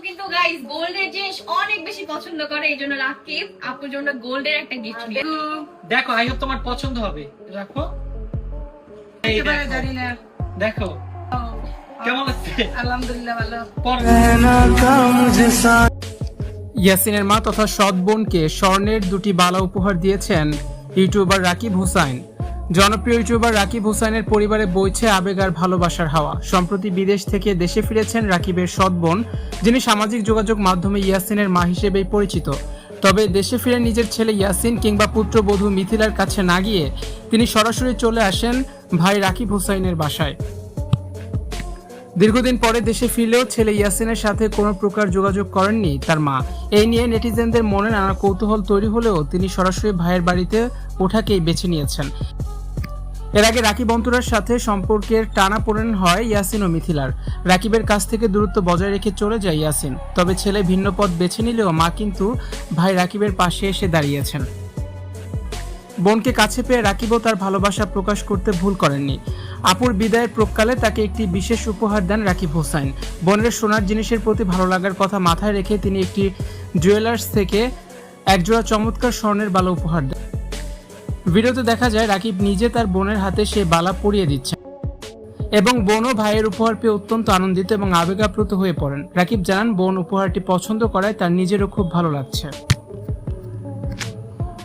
কিন্তু গাইস গোল্ডের জিনিস অনেক বেশি পছন্দ করে, এই জন্য রাকিব আপুর জন্য গোল্ডের একটা গিফট নিয়ে। দেখো আই হোপ তোমার পছন্দ হবে। রাখো এই দেখো কেমন লাগছে? আলহামদুলিল্লাহ ভালো। ইয়াসিনের মা তথা সৎ বোনকে স্বর্ণের দুটি বালা উপহার দিয়েছেন ইউটিউবার রাকিব হুসাইন। জনপ্রিয় ইউটিউবার রাকিব হুসাইনের পরিবারে বইছে আবেগ আর ভালোবাসার হাওয়া। সম্প্রতি বিদেশ থেকে দেশে ফিরেছেন রাকিবের সৎ বোন, যিনি সামাজিক যোগাযোগ মাধ্যমে ইয়াসিনের মা হিসেবেই পরিচিত। তবে দেশে ফিরে নিজের ছেলে ইয়াসিন কিংবা পুত্রবধূ মিথিলার কাছে না গিয়ে তিনি সরাসরি চলে আসেন ভাই রাকিব হুসাইনের বাসায়। দীর্ঘদিন পরে দেশে ফিরলেও ছেলে ইয়াসিনের সাথে কোনো প্রকার যোগাযোগ করেননি তার মা। এই নিয়ে নেটিজেনদের মনে নানা কৌতূহল তৈরি হলেও তিনি সরাসরি ভাইয়ের বাড়িতে ওঠাকেই বেছে নিয়েছেন। এর আগে রাকিব অন্তরার সাথে সম্পর্কের টানাপোড়েন হয় ইয়াসিন ও মিথিলার। রাকিবের কাছ থেকে দূরত্ব বজায় রেখে চলে যায় ইয়াসিন। তবে ছেলে ভিন্ন পথ বেছে নিলেও মা কিন্তু ভাই রাকিবের পাশে এসে দাঁড়িয়েছেন। বোনকে কাছে পেয়ে রাকিবও তার ভালোবাসা প্রকাশ করতে ভুল করেননি। আপুর বিদায়ের প্রকালে তাকে একটি বিশেষ উপহার দেন রাকিব হোসাইন। বোনের সোনার জিনিসের প্রতি ভালো লাগার কথা মাথায় রেখে তিনি একটি জুয়েলার্স থেকে একজোড়া চমৎকার স্বর্ণের বালা উপহার দেন। ভিডিওতে দেখা যায় রাকিব নিজে তার বোনের হাতে সেই বালা পরিয়ে দিচ্ছেন এবং বোনও ভাইয়ের উপহার পেয়ে অত্যন্ত আনন্দিত এবং আবেগাপ্লুত হয়ে পড়েন। রাকিব জানান বোন উপহারটি পছন্দ করায় তার নিজেরও খুব ভালো লাগছে।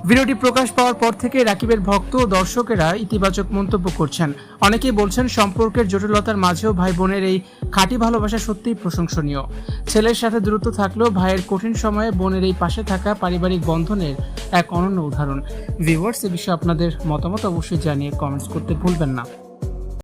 ভিডিওটি প্রকাশ পাওয়ার পর থেকে রাকিবের ভক্ত ও দর্শকেরা ইতিবাচক মন্তব্য করছেন। অনেকেই বলছেন সম্পর্কের জটিলতার মাঝেও ভাই বোনের এই খাঁটি ভালোবাসা সত্যিই প্রশংসনীয়। ছেলের সাথে দূরত্ব থাকলেও ভাইয়ের কঠিন সময়ে বোনের এই পাশে থাকা পারিবারিক বন্ধনের এক অনন্য উদাহরণ। ভিউয়ার্স, এ বিষয়ে আপনাদের মতামত অবশ্যই জানিয়ে কমেন্টস করতে ভুলবেন না।